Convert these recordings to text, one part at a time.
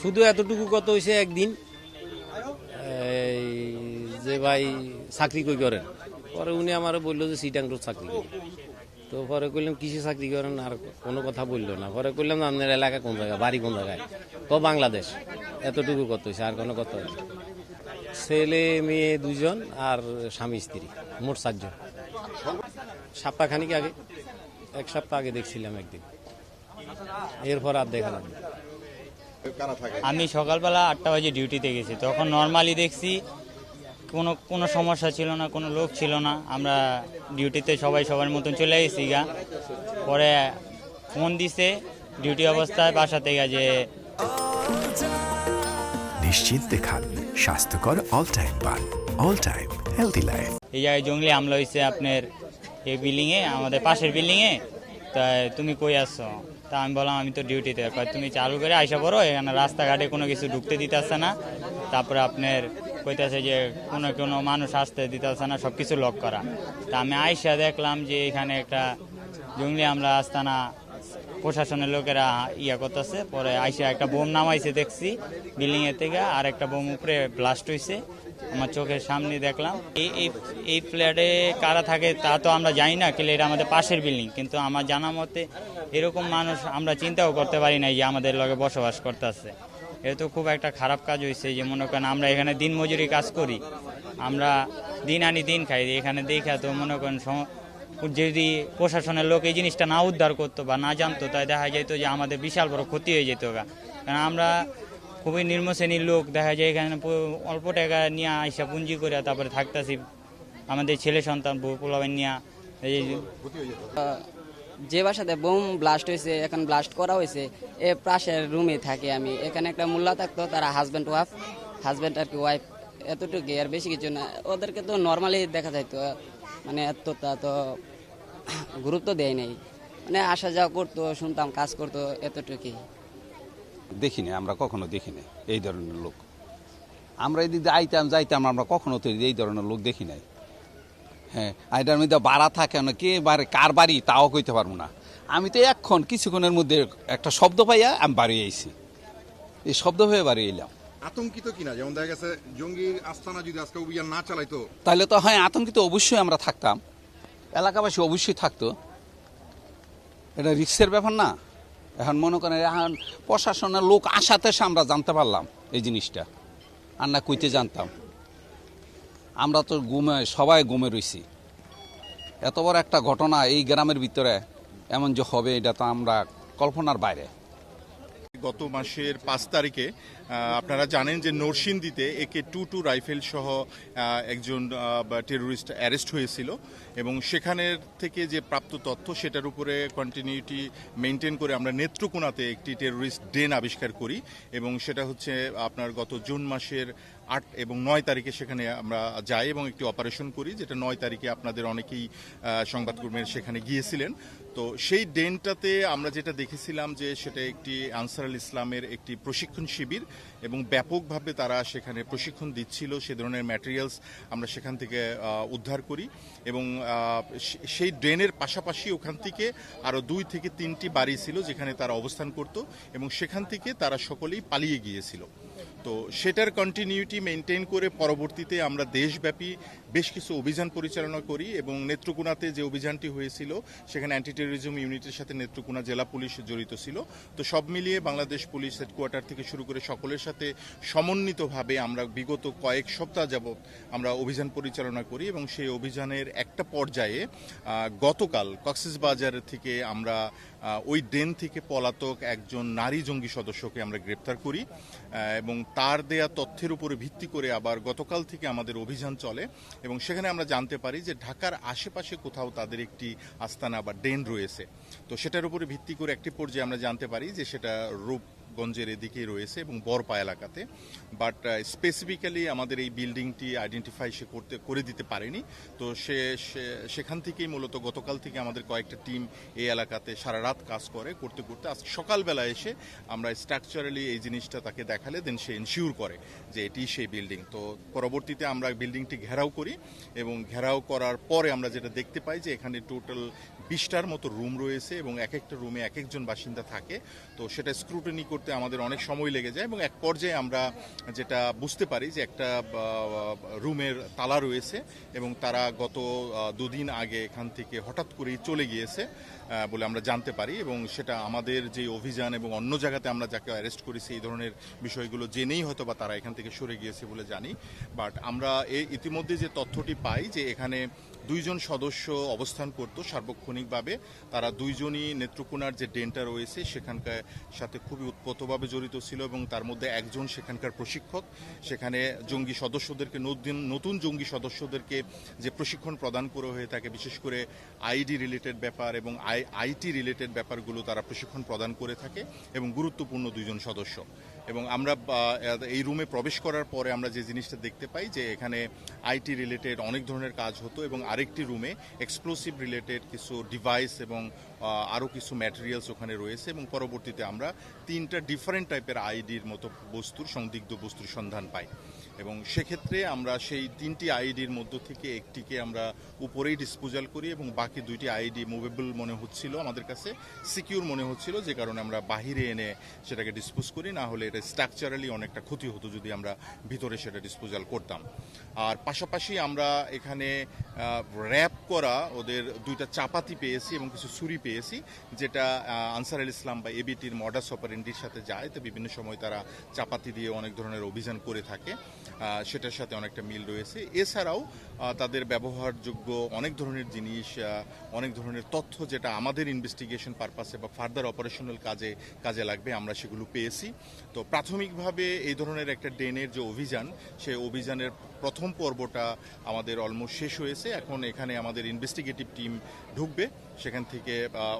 শুধু এতটুকু কত হয়েছে একদিন যে ভাই চাকরি কই করেন, পরে উনি আমারও বললো যে সিটাং রোড চাকরি করি। তো পরে কইলাম কিসে চাকরি করেন, আর কোনো কথা বললো না। পরে কইলাম আপনার এলাকা কোন জায়গায়, বাড়ি কোন জায়গায়, তো বাংলাদেশ। এতটুকু কত হয়েছে, আর কোনো কথা হয়েছে। ছেলে মেয়ে দুজন আর স্বামী স্ত্রী, মোট 4 জন। সপ্তাহখানিক আগে, 1 সপ্তাহ আগে দেখছিলাম একদিন, এরপর আর দেখা যাবে। আমি সকালবেলা 8টা বাজে ডিউটিতে গেছি, তখন নর্মালি দেখছি কোনো সমস্যা ছিল না, কোনো লোক ছিল না। আমরা ডিউটিতে সবাই সবার মতন চলে গেছি গা। পরে ফোন দিছে ডিউটি অবস্থায় বাসা থেকে যে নিশ্চিন্তে খান স্বাস্থ্যকর অল টাইম পান, অল টাইম হেলদি লাইফ। এই জায়গায় জঙ্গলি হামলা হয়েছে আপনার এই বিল্ডিংয়ে, আমাদের পাশের বিল্ডিংয়ে। তাই তুমি কই আসছো? তা আমি বললাম আমি তো ডিউটিতে। তুমি চালু করে আইসা পড়ো, এখানে রাস্তাঘাটে কোনো কিছু ঢুকতে দিতেছে না। তারপরে আপনার কইতেছে যে কোনো মানুষ আসতে দিতেছে না, সব কিছু লক করা। তা আমি আইসা দেখলাম যে এখানে একটা জঙ্গলি হামলা আস্তানা প্রশাসনের লোকেরা ইয়া করতেছে। পরে আইসা একটা বোম নামাইছে দেখছি বিল্ডিংয়ের থেকে, আর একটা বোম উপরে ব্লাস্ট হয়েছে আমার চোখের সামনে দেখলাম। এই ফ্ল্যাটে কারা থাকে তা তো আমরা জানি না, কিন্তু এটা আমাদের পাশের বিল্ডিং। কিন্তু আমার জানা মতে এরকম মানুষ আমরা চিন্তাও করতে পারি না যে আমাদের লগে বসবাস করতেছে। এটা তো খুব একটা খারাপ কাজ হয়েছে। যে মনে করেন আমরা এখানে দিন মজুরি কাজ করি, আমরা দিন আনি দিন খাই, এখানে দেখা তো মনে করেন যদি প্রশাসনের লোক এই জিনিসটা না উদ্ধার করতো বা না জানতো, তাই দেখা যেত যে আমাদের বিশাল বড় ক্ষতি হয়ে যেত। কারণ আমরা খুবই নিম্ন শ্রেণীর লোক, দেখা যায় এখানে অল্প টাকা নিয়ে আইসা পুঞ্জি করে তারপরে থাকতেছি। আমাদের ছেলে সন্তান বউ পোলাবেন নিয়ে যে বাসাতে বোম ব্লাস্ট হয়েছে, এখন ব্লাস্ট করা হয়েছে, এ পাশের রুমে থাকে আমি। এখানে একটা মোল্লা থাকতো, তারা হাজব্যান্ড আর কি ওয়াইফ, এতটুকু, আর বেশি কিছু না। ওদেরকে তো নর্মালি দেখা যাইতো, মানে এতটা তো গুরুত্ব দেয় নাই, মানে আসা যাওয়া করতো, শুনতাম কাজ করতো, এতটুকুই। দেখিনি, আমরা কখনো দেখিনি এই ধরনের লোক। আমরা এদিক দিয়ে আইতাম যাইতাম, আমরা কখনো তো এই ধরনের লোক দেখি নাই। হ্যাঁ, এটার মধ্যে বাড়া থাকে না, কে কার বাড়ি তাও কইতে পারবো না। আমি তো এখন কিছুক্ষণের মধ্যে একটা শব্দ পাইয়া আমি বাড়ি আইছি, এই শব্দ হয়ে বাড়ি এলাম। আতঙ্কিত কিনা, যেমন দেখা গেছে জঙ্গির আস্তানা যদি আজকে অভিযান না চালাইতো তাহলে তো হ্যাঁ আতঙ্কিত অবশ্যই আমরা থাকতাম, এলাকাবাসী অবশ্যই থাকতো। এটা রিস্কের ব্যাপার না। এখন মনে করেন এখন প্রশাসনের লোক আসাতে আমরা জানতে পারলাম এই জিনিসটা, আর না কইতে জানতাম। আমরা তো সবাই ঘুমে রয়েছি। এত বড় একটা ঘটনা এই গ্রামের ভিতরে এমন যে হবে, এটা তো আমরা কল্পনার বাইরে। গত মাসের 5 তারিখে আপনারা জানেন যে নরসিংদীতে AK-22 রাইফেল সহ একজন টেরোরিস্ট অ্যারেস্ট হয়েছিল, এবং সেখানের থেকে যে প্রাপ্ত তথ্য সেটার উপরে কন্টিনিউটি মেনটেন করে আমরা নেত্রকোনাতে একটি টেরোরিস্ট ডেন আবিষ্কার করি, এবং সেটা হচ্ছে আপনার গত জুন মাসের 8 এবং 9 তারিখে সেখানে আমরা যাই এবং একটি অপারেশন করি, যেটা 9 তারিখে আপনাদের অনেকেই সংবাদকর্মীরা সেখানে গিয়েছিলেন। তো সেই ডেনটাতে আমরা যেটা দেখেছিলাম যে সেটা একটি আনসার আল ইসলামের একটি প্রশিক্ষণ শিবির, এবং ব্যাপকভাবে তারা সেখানে প্রশিক্ষণ দিচ্ছিল। সে ধরনের ম্যাটেরিয়ালস আমরা সেখান থেকে উদ্ধার করি, এবং সেই ড্রেনের পাশাপাশি ওখান থেকে আরও 2 থেকে 3টি বাড়ি ছিল যেখানে তারা অবস্থান করত, এবং সেখান থেকে তারা সকলেই পালিয়ে গিয়েছিল। তো সেটার কন্টিনিউটি মেনটেন করে পরবর্তীতে আমরা দেশব্যাপী বেশ কিছু অভিযান পরিচালনা করি, এবং নেত্রকোনাতে যে অভিযানটি হয়েছিল সেখানে অ্যান্টি টেরোরিজম ইউনিটের সাথে নেত্রকোনা জেলা পুলিশ জড়িত ছিল। তো সব মিলিয়ে বাংলাদেশ পুলিশ হেডকোয়ার্টার থেকে শুরু করে সকলের সাথে সমন্বিতভাবে আমরা বিগত কয়েক সপ্তাহ যাবৎ আমরা অভিযান পরিচালনা করি, এবং সেই অভিযানের একটা পর্যায়ে গতকাল কক্সবাজার থেকে আমরা ওই ডেন থেকে পলাতক একজন নারী জঙ্গি সদস্যকে আমরা গ্রেপ্তার করি, এবং তার দেয়া তথ্যের উপরে ভিত্তি করে আবার গতকাল থেকে আমাদের অভিযান চলে, এবং সেখানে আমরা জানতে পারি যে ঢাকার আশেপাশে কোথাও তাদের একটি আস্তানা বা ডেন রয়েছে। তো সেটার উপরে ভিত্তি করে একটি পর্যায়ে আমরা জানতে পারি যে সেটা রূপগঞ্জের এদিকেই রয়েছে এবং বরপা এলাকাতে, বাট স্পেসিফিক্যালি আমাদের এই বিল্ডিংটি আইডেন্টিফাই সে করে দিতে পারেনি। তো সেখান থেকেই মূলত গতকাল থেকে আমাদের কয়েকটা টিম এই এলাকাতে সারা রাত কাজ করতে করতে আজকে সকালবেলা এসে আমরা স্ট্রাকচারালি এই জিনিসটা তাকে দেখালে দেন সে এনশিওর করে যে এটি সেই বিল্ডিং। তো পরবর্তীতে আমরা বিল্ডিংটি ঘেরাও করি, এবং ঘেরাও করার পরে আমরা যেটা দেখতে পাই যে এখানে টোটাল 20টার মতো রুম রয়েছে এবং এক একটা রুমে এক একজন বাসিন্দা থাকে। তো সেটা স্ক্রুটিনি করতে আমাদের অনেক সময় লেগে যায় এবং এক পর্যায়ে আমরা যেটা বুঝতে পারি যে একটা রুমের তালা রয়েছে এবং তারা গত 2 দিন আগে এখান থেকে হঠাৎ করেই চলে গিয়েছে বলে আমরা জানতে পারি এবং সেটা আমাদের যে অভিযান এবং অন্য জায়গাতে আমরা যাকে অ্যারেস্ট করেছি এই ধরনের বিষয়গুলো জেনেই হয়তো বা তারা এখান থেকে সরে গিয়েছে বলে জানি। বাট আমরা ইতিমধ্যে যে তথ্যটি পাই যে এখানে 2 জন সদস্য অবস্থান করত সার্বক্ষণিকভাবে। তারা 2 জনই নেত্রকোনার যে ডেনটা রয়েছে সেখানকার সাথে খুবই উৎপতভাবে জড়িত ছিল এবং তার মধ্যে একজন সেখানকার প্রশিক্ষক। সেখানে জঙ্গি সদস্যদেরকে নতুন জঙ্গি সদস্যদেরকে যে প্রশিক্ষণ প্রদান করা হয়ে থাকে, বিশেষ করে আইডি রিলেটেড ব্যাপার এবং আইটি রিলেটেড ব্যাপারগুলো তারা প্রশিক্ষণ প্রদান করে থাকে এবং গুরুত্বপূর্ণ 2 জন সদস্য। এবং আমরা এই রুমে প্রবেশ করার পরে আমরা যে জিনিসটা দেখতে পাই যে এখানে আইটি রিলেটেড অনেক ধরনের কাজ হতো এবং আরেকটি রুমে এক্সপ্লোসিভ রিলেটেড কিছু ডিভাইস এবং আরও কিছু ম্যাটেরিয়ালস ওখানে রয়েছে এবং পরবর্তীতে আমরা 3টা ডিফারেন্ট টাইপের আইডির মতো সন্দিগ্ধ বস্তুর সন্ধান পাই এবং সেক্ষেত্রে আমরা সেই 3টি আইডির মধ্য থেকে একটিকে আমরা উপরেই ডিসপোজাল করি এবং বাকি 2টি আইডি মুভেবল মনে হচ্ছিল, আমাদের কাছে সিকিউর মনে হচ্ছিল, যে কারণে আমরা বাহিরে এনে সেটাকে ডিসপোজ করি। না হলে এটা স্ট্রাকচারালি অনেকটা ক্ষতি হতো যদি আমরা ভিতরে সেটা ডিসপোজাল করতাম। আর পাশাপাশি আমরা এখানে র্যাপ করা ওদের 2টা চাপাতি পেয়েছি এবং কিছু ছুরি পেয়েছি, যেটা আনসার আল ইসলাম বা এবিটির মডাস অপারেন্ডির সাথে যায়। তো বিভিন্ন সময় তারা চাপাতি দিয়ে অনেক ধরনের অভিযান করে থাকে, সেটার সাথে অনেকটা মিল রয়েছে। এছাড়াও তাদের ব্যবহারযোগ্য অনেক ধরনের জিনিস, অনেক ধরনের তথ্য যেটা আমাদের ইনভেস্টিগেশন পারপাসে বা ফার্দার অপারেশনাল কাজে লাগবে আমরা সেগুলো পেয়েছি। তো প্রাথমিকভাবে এই ধরনের একটা ডেনের যে অভিযান, সেই অভিযানের প্রথম পর্বটা আমাদের অলমোস্ট শেষ হয়েছে। এখন এখানে আমাদের ইনভেস্টিগেটিভ টিম ঢুকবে, সেখান থেকে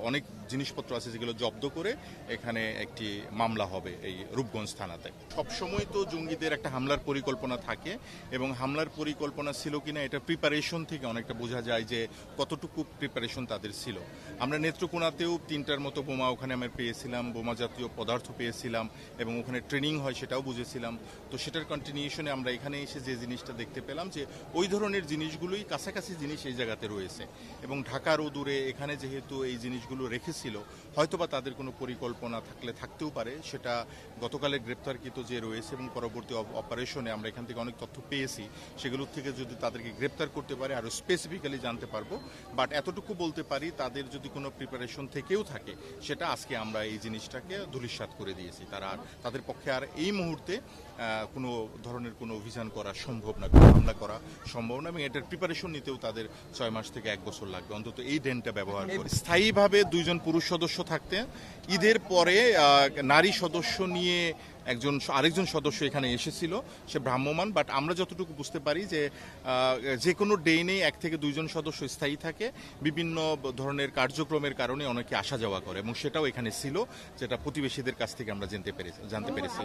অনেক জিনিসপত্র আছে যেগুলো জব্দ করে এখানে একটি মামলা হবে এই রূপগঞ্জ থানাতে। সবসময় তো জঙ্গিদের একটা হামলার পরিকল্পনা থাকে এবং হামলার পরিকল্পনা ছিল কিনা এটা প্রিপারেশন থেকে অনেকটা বোঝা যায় যে কতটুকু প্রিপারেশন তাদের ছিল। আমরা নেত্রকোনাতেও 3টার মতো বোমা ওখানে আমরা পেয়েছিলাম, বোমা জাতীয় পদার্থ পেয়েছিলাম এবং ওখানে ট্রেনিং হয় সেটাও বুঝেছিলাম। তো সেটার কন্টিনিউশনে আমরা এখানে এসে যে জিনিসটা দেখতে পেলাম যে ওই ধরনের জিনিসগুলোই কাছাকাছি জিনিস এই জায়গাতে রয়েছে এবং ঢাকার দূরে এখানে যেহেতু এই জিনিসগুলো রেখেছিল, হয়তোবা তাদের কোনো পরিকল্পনা থাকতেও পারে। সেটা গতকালের গ্রেপ্তারকৃত যে রয়েছে এবং পরবর্তী অপারেশনে আমরা এখান থেকে অনেক তথ্য পেয়েছি, সেগুলোর থেকে যদি তাদেরকে গ্রেপ্তার করতে পারে আরও স্পেসিফিক্যালি জানতে পারবো। বাট এতটুকু বলতে পারি তাদের যদি কোনো প্রিপারেশন থেকেও থাকে, সেটা আজকে আমরা এই জিনিসটাকে ধূলিসাৎ করে দিয়েছি। তাদের পক্ষে আর এই মুহূর্তে কোনো ধরনের কোনো অভিযান করা সম্ভব না, কোনো হামলা করা সম্ভব না এবং এটার প্রিপারেশন নিতেও তাদের 6 মাস থেকে 1 বছর লাগবে অন্তত এই ডেনটা ব্যবহার করে। স্থায়ীভাবে 2 জন পুরুষ সদস্য থাকতেন। ঈদের পরে নারী সদস্য নিয়ে আরেকজন সদস্য এখানে এসেছিল, সে ভ্রাম্যমান। বাট আমরা যতটুকু বুঝতে পারি যে কোনো ডেইনেই 1 থেকে 2 জন সদস্য স্থায়ী থাকে, বিভিন্ন ধরনের কার্যক্রমের কারণে অনেকে আসা যাওয়া করে এবং সেটাও এখানে ছিল, যেটা প্রতিবেশীদের কাছ থেকে আমরা জানতে পেরেছি।